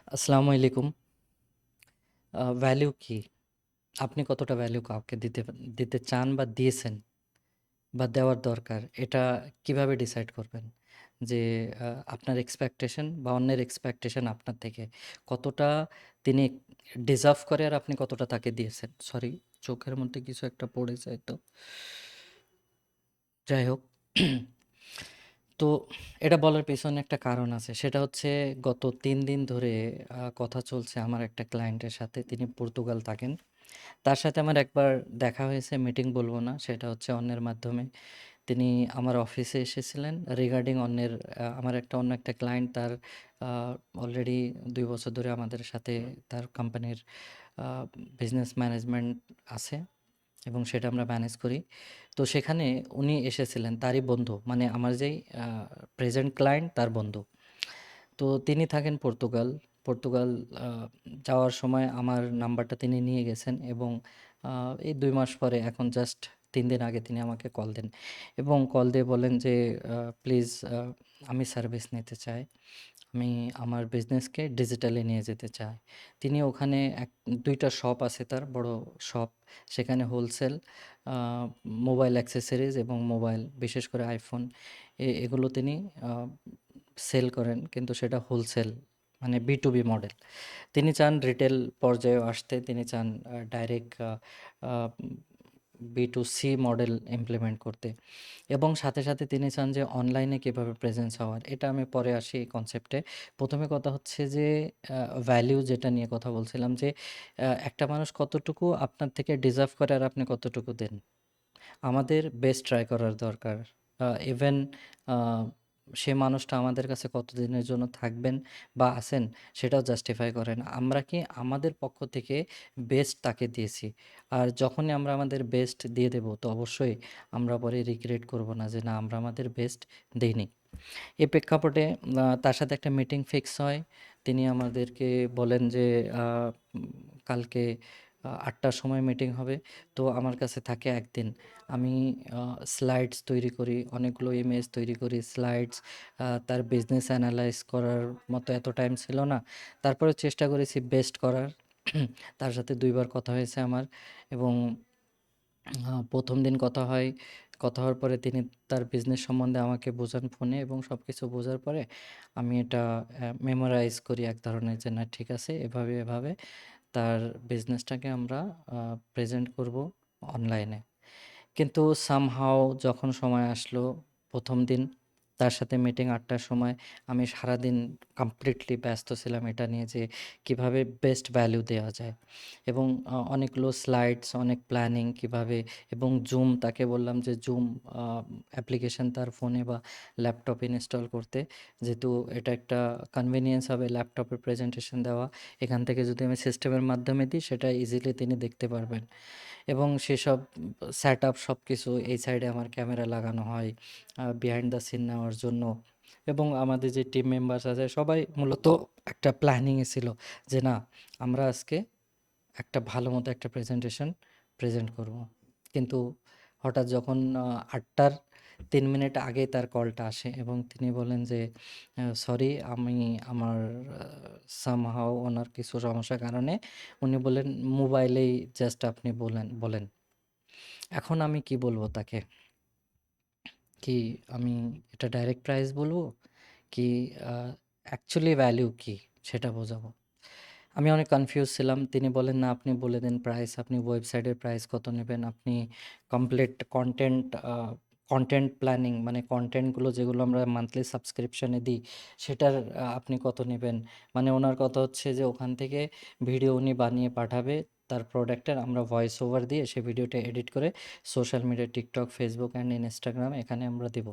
আসসালামু আলাইকুম। ভ্যালু কি? আপনি কতটা ভ্যালু কাউকে দিতে দিতে চান বা দিয়েছেন বা দেওয়ার দরকার, এটা কিভাবে ডিসাইড করবেন? যে আপনার এক্সপেকটেশন বা অন্যের এক্সপেকটেশন আপনার থেকে কতটা তিনি ডিজার্ভ করে আর আপনি কতটা তাকে দিয়েছেন। সরি, চোখের মধ্যে কিছু একটা পড়েছে তো। যাই হোক, তো এটা বলার পেছনে একটা কারণ আছে। সেটা হচ্ছে গত ৩ দিন ধরে কথা চলছে আমার একটা ক্লায়েন্টের সাথে। তিনি পর্তুগাল থাকেন। তার সাথে আমার একবার দেখা হয়েছে, মিটিং বলবো না, সেটা হচ্ছে অন্যের মাধ্যমে। তিনি আমার অফিসে এসেছিলেন রিগার্ডিং অন্যের আমার অন্য একটা ক্লায়েন্ট, তার অলরেডি ২ বছর ধরে আমাদের সাথে তার কোম্পানির বিজনেস ম্যানেজমেন্ট আছে এবং সেটা আমরা ম্যানেজ করি। তো সেখানে উনি এসেছিলেন, তারই বন্ধু, মানে আমার যেই প্রেজেন্ট ক্লায়েন্ট তার বন্ধু। তো তিনি থাকেন পর্তুগাল। পর্তুগাল আ যাওয়ার সময় আমার নাম্বারটা তিনি নিয়ে গেছেন এবং আ এই ২ মাস পরে, এখন জাস্ট ৩ দিন আগে তিনি আমাকে কল দেন এবং কল দিয়ে বলেন যে, "প্লিজ, আমি সার্ভিস নিতে চাই। আমি আমার বিজনেসকে ডিজিটালি নিয়ে যেতে চাই।" তিনি ওখানে ২ টা শপ আছে তার, বড় শপ। সেখানে হোলসেল আ মোবাইল অ্যাক্সেসরিজ এবং মোবাইল, বিশেষ করে আইফোন, এগুলো তিনি আ সেল করেন, কিন্তু সেটা হোলসেল, মানে B2B মডেল। তিনি চান রিটেল পর্যায়েও আসতে, তিনি চান ডাইরেক্ট আ B2C মডেল ইমপ্লিমেন্ট করতে এবং সাথে, সাথে তিনি চান যে অনলাইনে কীভাবে প্রেজেন্স হওয়ার। এটা আমি পরে আসি এই কনসেপ্টে। ১ম এ কথা হচ্ছে যে ভ্যালু যেটা নিয়ে কথা বলছিলাম, যে একটা মানুষ কতটুকু আপনার থেকে ডিজার্ভ করে আর আপনি কতটুকু দেন। আমাদের বেস্ট ট্রাই করার দরকার। ইভেন আ সে মানুষটা আমাদের কাছে কতদিনের জন্য থাকবেন বা আছেন, সেটাও জাস্টিফাই করেন। আমরা কি আমাদের পক্ষ থেকে বেস্ট তাকে দিয়েছি। আর যখনই আমরা আমাদের বেস্ট দিয়ে দেব, তো অবশ্যই আমরা পরে রিগ্রেট করব না যে না, আমরা আমাদের বেস্ট দেইনি। এই প্রেক্ষাপটে তার সাথে একটা মিটিং ফিক্স হয়। তিনি আমাদেরকে বলেন যে আ উম কালকে ৮ টার সময় মিটিং হবে। তো আমার কাছে থাকে ১ দিন। আমি আ স্লাইডস তৈরি করি, অনেকগুলো ইমেজ তৈরি করি, স্লাইডস, তার বিজনেস এনালাইজ করার মতো এত টাইম ছিল না। তারপরেও চেষ্টা করেছি বেস্ট করার। তার সাথে ২ বার কথা হয়েছে আমার এবং ১ম দিন কথা হয়। কথা হওয়ার পরে তিনি তার বিজনেস সম্বন্ধে আমাকে বোঝান ফোনে এবং সবকিছু বোঝার পরে আমি এটা মেমোরাইজ করি এক ধরনের, যে না ঠিক আছে, এভাবে, এভাবে তার বিজনেসটাকে আমরা আ প্রেজেন্ট করব অনলাইনে। কিন্তু সামহাউ যখন সময় আসলো, ১ম দিন তার সাথে মিটিং ৮ টার সময়, আমি সারাদিন কমপ্লিটলি ব্যস্ত ছিলাম এটা নিয়ে যে কিভাবে বেস্ট ভ্যালু দেওয়া যায় এবং অনেকগুলো স্লাইডস, অনেক প্ল্যানিং কিভাবে, এবং জুম, তাকে বললাম যে জুম আ অ্যাপ্লিকেশন তার ফোনে বা ল্যাপটপে ইনস্টল করতে। যেহেতু এটা একটা কনভেনিয়েন্স হবে ল্যাপটপে প্রেজেন্টেশন দেওয়া। এখান থেকে যদি আমি সিস্টেমের মাধ্যমে দিই, সেটা ইজিলি তিনি দেখতে পারবেন। এবং সেসব সেটআপ সবকিছু এই সাইডে আমার ক্যামেরা লাগানো হয় বিহাইন্ড দ্য সিন নেওয়ার জন্য। এবং আমাদের যে টিম মেম্বার্স আছে সবাই মূলত একটা প্ল্যানিংয়ে ছিল যে না, আমরা আজকে একটা ভালো মতো একটা প্রেজেন্টেশন প্রেজেন্ট করব। কিন্তু হঠাৎ যখন ৮টার ৩ মিনিট আগে তার কলটা আসে এবং তিনি বলেন যে সরি, আমি আমার সামহাউ ওনার কিছু সমস্যার কারণে, উনি বললেন মোবাইলেই জাস্ট আপনি বলেন বলেন। এখন আমি কি বলবো তাকে? কি আমি এটা ডাইরেক্ট প্রাইস বলবো? কি আ অ্যাকচুয়ালি ভ্যালু কি সেটা বোঝাবো? আমি অনেক কনফিউজ ছিলাম। তিনি বলেন, "না, আপনি বলে দেন প্রাইস। আপনি ওয়েবসাইটের প্রাইস কত নেবেন? আপনি কমপ্লিট কনটেন্ট প্ল্যানিং, মানে কনটেন্টগুলো যেগুলো আমরা মান্থলি সাবস্ক্রিপশনে দিই, সেটার আপনি কত নেবেন?" মানে ওনার কথা হচ্ছে যে ওখান থেকে ভিডিও উনি বানিয়ে পাঠাবে তার প্রোডাক্টের, আমরা ভয়েস ওভার দিয়ে সেই ভিডিওটা এডিট করে social media, TikTok, Facebook and Instagram, এখানে আমরা দিব।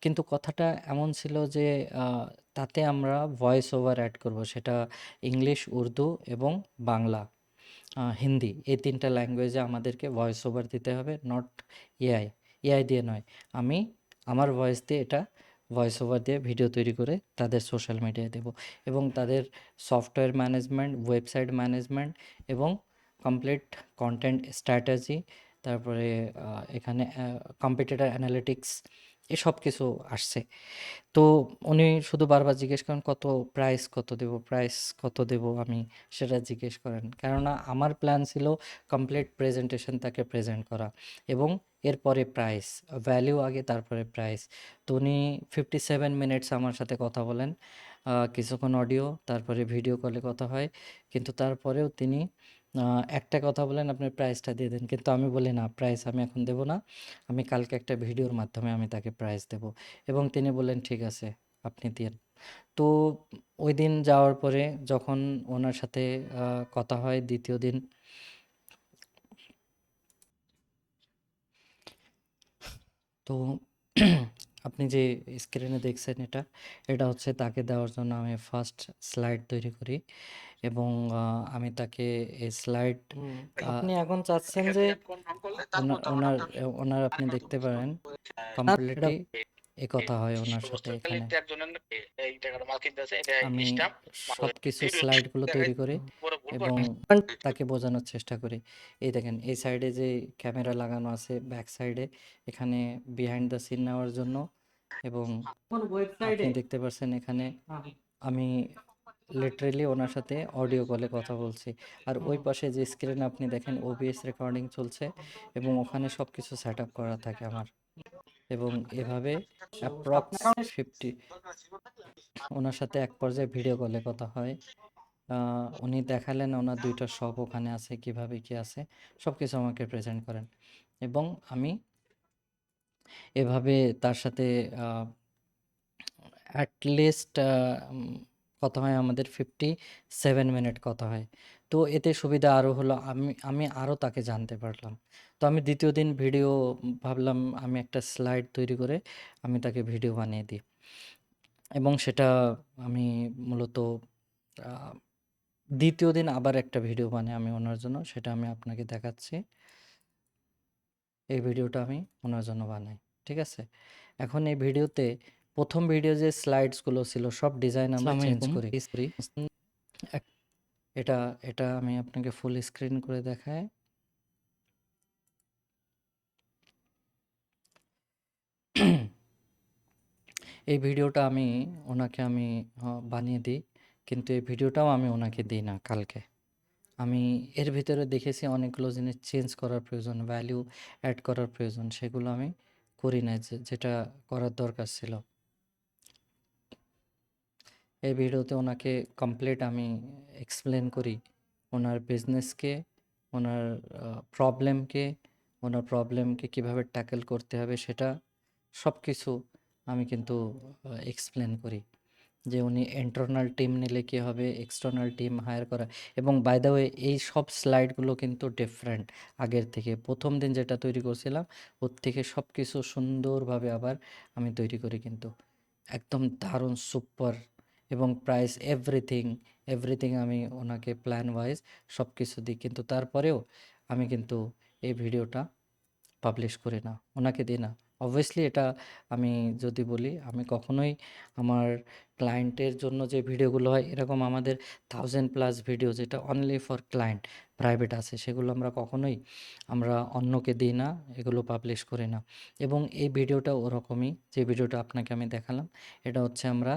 কিন্তু কথাটা এমন ছিল যে আ তাতে আমরা ভয়েস ওভার অ্যাড করব। সেটা ইংলিশ, উর্দু এবং বাংলা, হিন্দি, এই ৩ টা ল্যাঙ্গুয়েজে আমাদেরকে ভয়েস ওভার দিতে হবে, নট এআই। এআই দিয়ে নয়। আমি আমার ভয়েস দিয়ে এটা ভয়েস ওভার দিয়ে ভিডিও তৈরি করে তাদের সোশ্যাল মিডিয়ায় দেব এবং তাদের সফটওয়্যার ম্যানেজমেন্ট, ওয়েবসাইট ম্যানেজমেন্ট এবং কমপ্লিট কনটেন্ট স্ট্র্যাটেজি, তারপরে এখানে কম্পিটিটর অ্যানালিটিক্স এসব কিছু আসছে। তো উনি শুধু বারবার জিজ্ঞেস করেন, প্রাইস কত দেব, প্রাইস কত দেব আমি, সেটা জিজ্ঞেস করেন। কেননা আমার প্ল্যান ছিল কমপ্লিট প্রেজেন্টেশন তাকে প্রেজেন্ট করা এবং এরপরে প্রাইস, ভ্যালু আগে তারপরে প্রাইস। তো উনি 57 মিনিটস আমার সাথে কথা বলেন, কিছুক্ষণ অডিও, তারপরে ভিডিও কলে কথা হয়। কিন্তু তারপরেও তিনি একটা কথা বলেন, আপনি প্রাইসটা দিয়ে দেন। কিন্তু আমি বলি না, প্রাইস আমি এখন দেব না, আমি কালকে একটা ভিডিওর মাধ্যমে আমি তাকে প্রাইস দেব। এবং তিনি বললেন, ঠিক আছে, আপনি দিয়েন। তো ওই দিন যাওয়ার পরে যখন ওনার সাথে কথা হয় দ্বিতীয় দিন, তো আপনি যে স্ক্রিনে দেখছেন, এটা হচ্ছে তাকে দেওয়ার জন্য আমি ফার্স্ট স্লাইড তৈরি করি এবং আমি তাকে এই স্লাইড, আপনি এখন চাচ্ছেন যে ওনার আপনি দেখতে পারেন কমপ্লিটলি এই কথা হয় ওনার সাথে এখানে। আমি সব কিছু স্লাইডগুলো তৈরি করি এবং তাকে বোঝানোর চেষ্টা করি। এই দেখেন, এই সাইডে যে ক্যামেরা লাগানো আছে ব্যাক সাইডে, এখানে বিহাইন্ড দ্য সিন নেওয়ার জন্য। এবং আপনি দেখতে পাচ্ছেন এখানে আমি লিটারেলি ওনার সাথে অডিও কলে কথা বলছি। আর ওই পাশে যে স্ক্রিনে আপনি দেখেন ওবিএস রেকর্ডিং চলছে এবং ওখানে সব কিছু সেট আপ করা থাকে আমার। এবং এভাবে অ্যাপ্রক্স 50 ওনার সাথে এক পর্যায়ে ভিডিও কলে কথা হয়। উনি দেখালেন ওনার ২টা শপ ওখানে আছে, কিভাবে কি আছে সব কিছু আমাকে প্রেজেন্ট করেন এবং আমি এভাবে তার সাথে অ্যাট লিস্ট কথা হয় আমাদের 57 মিনিট কথা হয়। তো এতে সুবিধা আরও হলো, আমি আরও তাকে জানতে পারলাম। তো আমি দ্বিতীয় দিন ভিডিও ভাবলাম আমি একটা স্লাইড তৈরি করে আমি তাকে ভিডিও বানিয়ে দিই এবং সেটা আমি মূলত আ দ্বিতীয় দিন আবার একটা ভিডিও বানাই আমি ওনার জন্য, সেটা আমি আপনাকে দেখাচ্ছি। এই ভিডিওটা আমি ওনার জন্য বানাই। ঠিক আছে? এখন এই ভিডিওতে ১ম ভিডিও যে স্লাইডসগুলো ছিল সব ডিজাইন আমরা চেঞ্জ করি। এক এটা এটা আমি আপনাকে ফুল স্ক্রিন করে দেখাই। এই ভিডিওটা ওনাকে আমি বানিয়ে দিই। কিন্তু এই ভিডিওটাও আমি ওনাকে দিই না কালকে। আমি এর ভিতরে দেখেছি অনেকগুলো জিনিস চেঞ্জ করার প্রয়োজন, ভ্যালু অ্যাড করার প্রয়োজন। সেগুলো আমি করি নাই, যেটা করার দরকার ছিল। এই ভিডিওতে ওনাকে কমপ্লিট আমি এক্সপ্লেন করি ওনার বিজনেসকে, ওনার প্রবলেমকে, কীভাবে ট্যাকেল করতে হবে সেটা সব কিছু আমি কিন্তু এক্সপ্লেন করি। যে উনি ইন্টারনাল টিম নিলে কী হবে, এক্সটার্নাল টিম হায়ার করা। এবং বাই দ্য ওয়ে এই সব স্লাইডগুলো কিন্তু ডিফারেন্ট আগের থেকে। ১ম দিন যেটা তৈরি করছিলাম ওর থেকে সব কিছু সুন্দরভাবে আবার আমি তৈরি করি কিন্তু। একদম দারুণ সুপার এবং প্রাইস এভরিথিং আমি ওনাকে প্ল্যান ওয়াইজ সব কিছু দিই। কিন্তু তারপরেও আমি কিন্তু এই ভিডিওটা পাবলিশ করি না, ওনাকে দিই না। অবভিয়াসলি এটা আমি যদি বলি, আমি কখনোই আমার ক্লায়েন্টের জন্য যে ভিডিওগুলো হয় এরকম আমাদের 1000+ ভিডিও যেটা অনলি ফর ক্লায়েন্ট প্রাইভেট আছে, সেগুলো আমরা অন্যকে দিই না, এগুলো পাবলিশ করি না। এবং এই ভিডিওটা ওরকমই, যে ভিডিওটা আপনাকে আমি দেখালাম, এটা হচ্ছে আমরা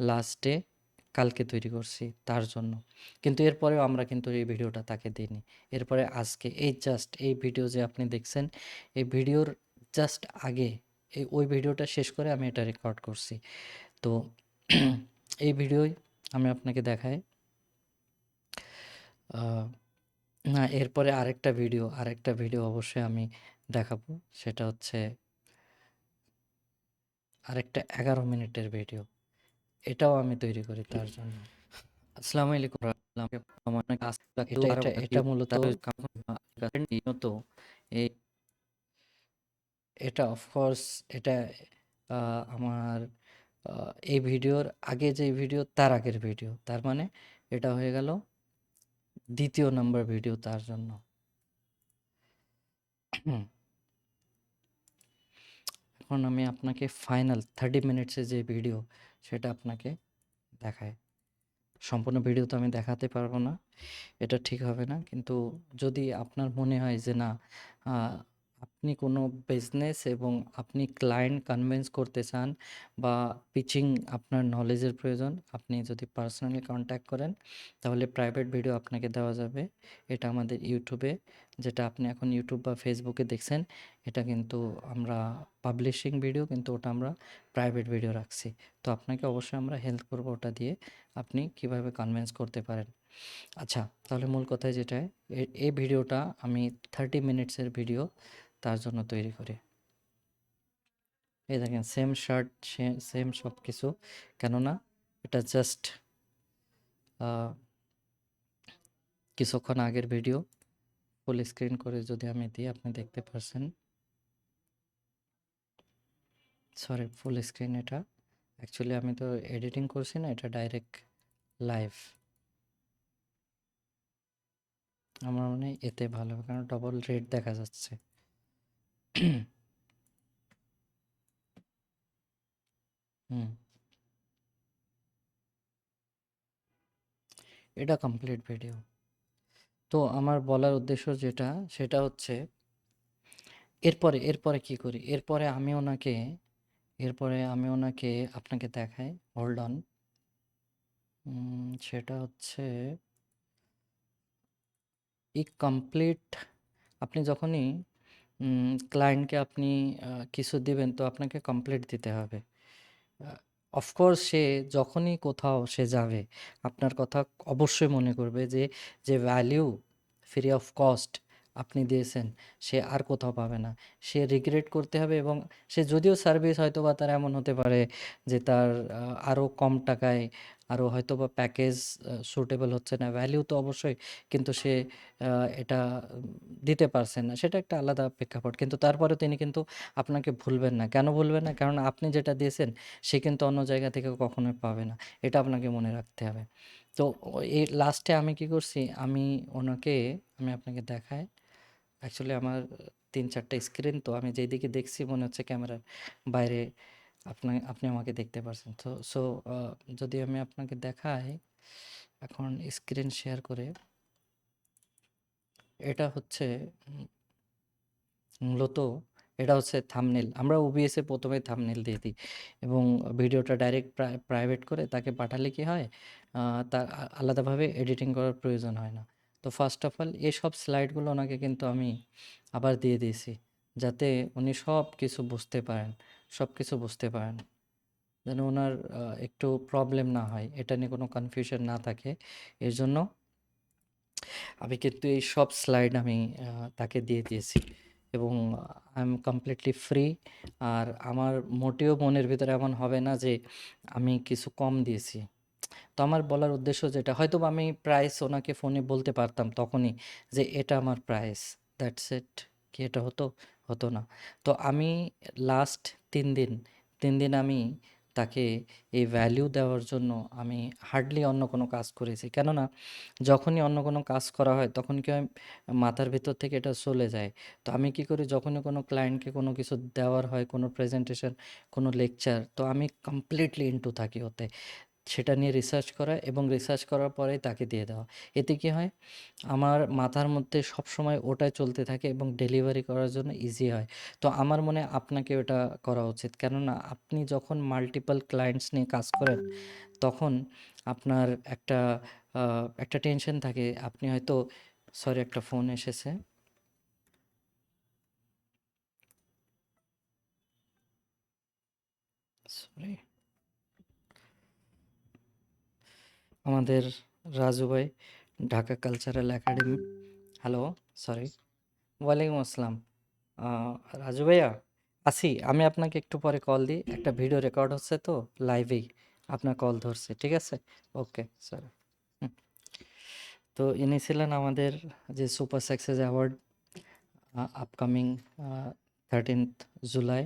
লাস্টে কালকে তৈরি করছি তার জন্য। কিন্তু এরপরেও আমরা কিন্তু এই ভিডিওটা তাকে দিইনি। এরপরে আজকে এই জাস্ট এই ভিডিও যে আপনি দেখছেন, এই ভিডিওর জাস্ট আগে ওই ভিডিওটা শেষ করে আমি এটা রেকর্ড করছি। তো এই ভিডিওই আমি আপনাকে দেখাই। না, এরপরে আরেকটা ভিডিও অবশ্যই আমি দেখাবো। সেটা হচ্ছে আরেকটা 11 মিনিটের ভিডিও, এটাও আমি তৈরি করি তার জন্য। আসসালামু আলাইকুম আমার এটা মূলত এই এটা অফকোর্স এটা আমার এই ভিডিওর আগে যে ভিডিও তার আগের ভিডিও, তার মানে এটা হয়ে গেল ২য় নাম্বার ভিডিও তার জন্য। এখন আমি আপনাকে ফাইনাল 30 মিনিটসের যে ভিডিও সেটা আপনাকে দেখাই। সম্পূর্ণ ভিডিও তো আমি দেখাতে পারবো না, এটা ঠিক হবে না। কিন্তু যদি আপনার মনে হয় যে না, আপনি কোনো বিজনেস এবং আপনি ক্লায়েন্ট কনভিন্স করতে চান বা পিচিং আপনার নলেজের প্রয়োজন, আপনি যদি পার্সোনালি কন্ট্যাক্ট করেন তাহলে প্রাইভেট ভিডিও আপনাকে দেওয়া যাবে। এটা আমাদের ইউটিউবে, যেটা আপনি এখন ইউটিউব বা ফেসবুকে দেখছেন, এটা কিন্তু আমরা পাবলিশিং ভিডিও, কিন্তু ওটা আমরা প্রাইভেট ভিডিও রাখছি। তো আপনাকে অবশ্যই আমরা হেল্প করবো ওটা দিয়ে, আপনি কিভাবে কনভিন্স করতে পারেন। আচ্ছা, তাহলে মূল কথায় যেটা, এই ভিডিওটা আমি 30 মিনিটসের ভিডিও তার জন্য তৈরি করি। এই দেখেন সেম শার্ট, সেম সব কিছু, কেননা এটা জাস্ট কিছুক্ষণ আগের ভিডিও। ফুল স্ক্রিন করে যদি আমি দিই আপনি দেখতে পারছেন। সরি, ফুল স্ক্রিন এটা অ্যাকচুয়ালি আমি তো এডিটিং করছি না, এটা ডাইরেক্ট লাইভ। আমার মনে হয় এতে ভালো, কারণ ডবল রেড দেখা যাচ্ছে। হুম, এটা কমপ্লিট ভিডিও। তো আমার বলার উদ্দেশ্য যেটা, সেটা হচ্ছে এরপরে কি করি, এরপরে আমি ওনাকে আপনাকে দেখাই। Hold on. সেটা হচ্ছে এই কমপ্লিট, আপনি যখনই ক্লায়েন্টকে আপনি কিছু দিবেন তো আপনাকে কমপ্লিট দিতে হবে। অফকোর্স সে যখনই কোথাও সে যাবে আপনার কথা অবশ্যই মনে করবে, যে যে ভ্যালিউ ফ্রি অফ কস্ট আপনি দিয়েছেন সে আর কোথাও পাবে না। সে রিগ্রেট করতে হবে, এবং সে যদিও সার্ভিস হয়তো বা তার এমন হতে পারে যে তার আরও কম টাকায় আরও হয়তো বা প্যাকেজ সুটেবল হচ্ছে না, ভ্যালিউ তো অবশ্যই, কিন্তু সে এটা দিতে পারছেন না, সেটা একটা আলাদা প্রেক্ষাপট। কিন্তু তারপরে তিনি কিন্তু আপনাকে ভুলবেন না। কেন ভুলবেন না? কারণ আপনি যেটা দিয়েছেন সে কিন্তু অন্য জায়গা থেকে কখনোই পাবে না। এটা আপনাকে মনে রাখতে হবে। তো এই লাস্টে আমি কি করছি, আমি আপনাকে দেখাই। অ্যাকচুয়ালি আমার ৩-৪টা স্ক্রিন, তো আমি যেদিকে দেখছি মনে হচ্ছে ক্যামেরার বাইরে আপনি আমাকে দেখতে পারছেন। তো যদি আমি আপনাকে দেখাই এখন স্ক্রিন শেয়ার করে, এটা হচ্ছে মূলত এটা হচ্ছে থাম্বনেল। আমরা ওবিএস এ ১ম এ থাম্বনেল দিয়ে দিই এবং ভিডিওটা ডাইরেক্ট প্রাইভেট করে তাকে পাঠালে কি হয়, তার আলাদাভাবে এডিটিং করার প্রয়োজন হয় না। তো ফার্স্ট অফ অল এসব স্লাইডগুলো ওনাকে কিন্তু আমি আবার দিয়ে দিয়েছি, যাতে উনি সব কিছু বুঝতে পারেন। যেন ওনার একটু প্রবলেম না হয়, এটা নিয়ে কোনো কনফিউশন না থাকে। এর জন্য আমি কিন্তু এই সব স্লাইড আমি তাকে দিয়ে দিয়েছি, এবং আই এম কমপ্লিটলি ফ্রি। আর আমার মোটেও মনের ভিতরে এমন হবে না যে আমি কিছু কম দিয়েছি। তো আমার বলার উদ্দেশ্য যেটা, হয়তো বা আমি প্রাইস ওনাকে ফোনে বলতে পারতাম তখনই যে এটা আমার প্রাইস, দ্যাটস ইট। কি এটা হতো? হতো না। তো আমি লাস্ট ৩ দিন ৩ দিন আমি তাকে এই ভ্যালিউ দেওয়ার জন্য আমি হার্ডলি অন্য কোনো কাজ করেছি। কেননা যখনই অন্য কোনো কাজ করা হয় তখন কি হয়, মাথার ভেতর থেকে এটা চলে যায়। তো আমি কি করি, যখনই কোনো ক্লায়েন্টকে কোনো কিছু দেওয়ার হয়, কোনো প্রেজেন্টেশন, কোনো লেকচার, তো আমি কমপ্লিটলি ইনটু থাকি ওতে। সেটা নিয়ে রিসার্চ করা এবং রিসার্চ করার পরেই তাকে দিয়ে দেওয়া। এতে কি হয়, আমার মাথার মধ্যে সবসময় ওটাই চলতে থাকে এবং ডেলিভারি করার জন্য ইজি হয়। তো আমার মনে হয় আপনাকেও এটা করা উচিত। কেননা আপনি যখন মাল্টিপল ক্লায়েন্টস নিয়ে কাজ করেন তখন আপনার একটা টেনশন থাকে। আপনি হয়তো, সরি একটা ফোন এসেছে, সরি। আমাদের রাজু ভাই, Dhaka cultural academy. Hello, sorry. ওয়ালাইকুম আসসালাম। আ রাজু ভাইয়া, আছি। আমি আপনাকে একটু পরে কল দিই। একটা ভিডিও রেকর্ড হচ্ছে তো লাইভেই। আপনার কল ধরছি। ঠিক আছে? ওকে, সরি। হুম। তো ইনি ছিলেন আমাদের যে সুপার সাকসেস অ্যাওয়ার্ড আপকামিং আ 13th জুলাই।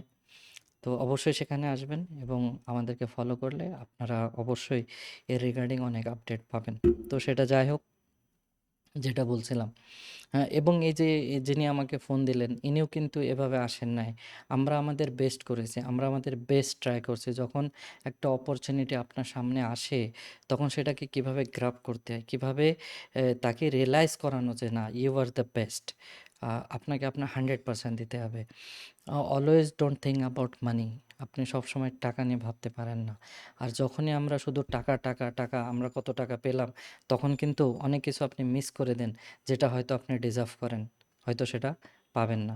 তো অবশ্যই সেখানে আসবেন এবং আমাদেরকে ফলো করলে আপনারা অবশ্যই এর রিগার্ডিং অনেক আপডেট পাবেন। তো সেটা যাই হোক, যেটা বলছিলাম, হ্যাঁ, এবং এই যে যিনি আমাকে ফোন দিলেন ইনিও কিন্তু এভাবে আসেন নাই। আমরা আমাদের বেস্ট করেছি, আমরা আমাদের বেস্ট ট্রাই করছি। যখন একটা অপরচুনিটি আপনার সামনে আসে তখন সেটাকে কিভাবে গ্রাব করতে হয়, কিভাবে তাকে রিয়েলাইজ করানো যে না, ইউ আর দ্য বেস্ট। আপনাকে আপনার 100% দিতে হবে। অলওয়েজ ডোন্ট থিঙ্ক অ্যাবাউট মানি। আপনি সবসময় টাকা নিয়ে ভাবতে পারেন না। আর যখনই আমরা শুধু টাকা, টাকা, টাকা, আমরা কত টাকা পেলাম, তখন কিন্তু অনেক কিছু আপনি মিস করে দেন, যেটা হয়তো আপনি ডিজার্ভ করেন। হয়তো সেটা পাবেন না।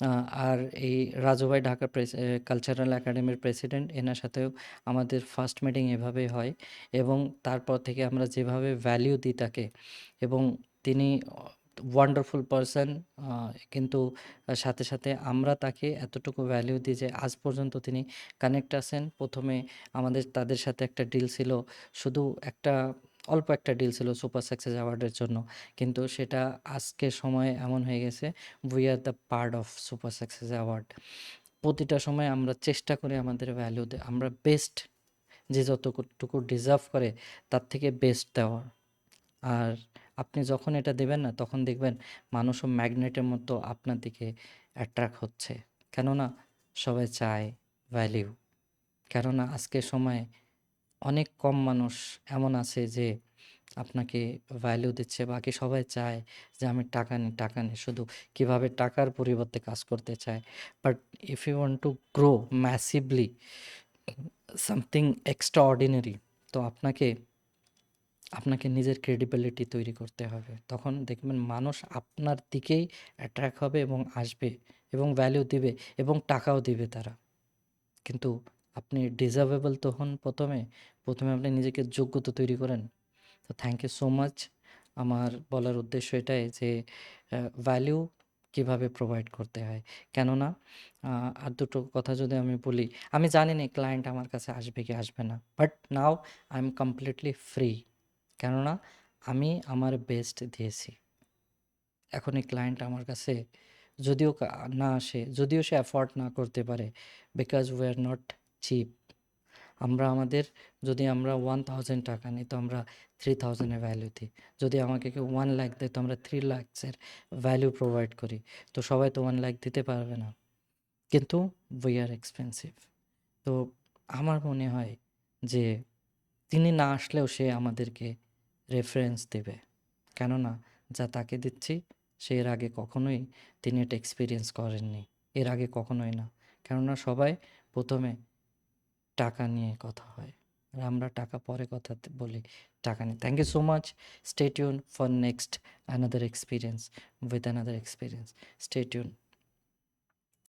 আ আর এই রাজু ভাই ঢাকা কালচারাল একাডেমির প্রেসিডেন্ট, এনার সাথেও আমাদের ফার্স্ট মিটিং এভাবেই হয় এবং তারপর থেকে আমরা যেভাবে ভ্যালিউ দিই তাকে, এবং তিনি ওয়ান্ডারফুল পারসন। আ কিন্তু সাথে, সাথে আমরা তাকে এতটুকু ভ্যালিউ দিই যে আজ পর্যন্ত তিনি কানেক্ট আছেন। ১ম এ তাদের সাথে একটা ডিল ছিল। শুধু একটা অল্প একটা ডিল ছিল সুপার সাকসেস অ্যাওয়ার্ডের জন্য। কিন্তু সেটা আজকের সময়ে এমন হয়ে গেছে, we are the part of super success award. প্রতিটা সময় আমরা চেষ্টা করি আমাদের ভ্যালু আমরা বেস্ট, যে যতটুকু ডিজার্ভ করে তার থেকে বেস্ট দেওয়ার। আর আপনি যখন এটা দেবেন না, তখন দেখবেন মানুষও ম্যাগনেটের মতো আপনার দিকে অ্যাট্রাক্ট হচ্ছে। কেননা সবাই চায় ভ্যালিউ। কেননা আজকের সময়ে অনেক কম মানুষ এমন আছে যে আপনাকে ভ্যালু দিচ্ছে। বাকি সবাই চায় যে আমি টাকা নিই, টাকা নিই। শুধু কিভাবে টাকার পরিবর্তে কাজ করতে চায়। But if you want to grow massively something extraordinary, তো আপনাকে নিজের ক্রেডিবিলিটি তৈরি করতে হবে। তখন দেখবেন মানুষ আপনার দিকেই অ্যাট্রাক্ট হবে এবং আসবে এবং ভ্যালু দিবে এবং টাকাও দিবে তারা। কিন্তু আপনি ডিজার্ভেবল তো হন প্রথমে আপনি নিজেকে যোগ্যতা তৈরি করেন। তো থ্যাংক ইউ সো মাচ। আমার বলার উদ্দেশ্য এটাই যে ভ্যালু কীভাবে প্রোভাইড করতে হয়। কেননা আর দুটো কথা যদি আমি বলি, আমি জানি না ক্লায়েন্ট আমার কাছে আসবে কি আসবে না। But now I am completely free. কেননা আমি আমার বেস্ট দিয়েছি। এখন এই ক্লায়েন্ট আমার কাছে যদিও না আসে, যদিও সে অ্যাফোর্ড না করতে পারে, because we are not cheap. যদি আমরা 1000 টাকা নিই, তো আমরা 3000 এর ভ্যালু দিই। যদি আমাকে কেউ 1 লাখ দেয়, তো আমরা 3 লাখসের ভ্যালু প্রোভাইড করি। তো সবাই তো 1 লাখ দিতে পারবে না, কিন্তু উই আর এক্সপেন্সিভ। তো আমার মনে হয় যে তিনি না আসলেও সে আমাদেরকে রেফারেন্স দেবে। কেননা যা তাকে দিচ্ছি, সে এর আগে কখনোই তিনি এটা এক্সপেরিয়েন্স করেননি। এর আগে কখনোই না। কেননা সবাই ১ম এ টাকা নিয়ে কথা হয়। আর আমরা টাকা পরে বলি, টাকা নিয়ে। Thank you so much. Stay tune for next another experience, with another experience. Stay tune.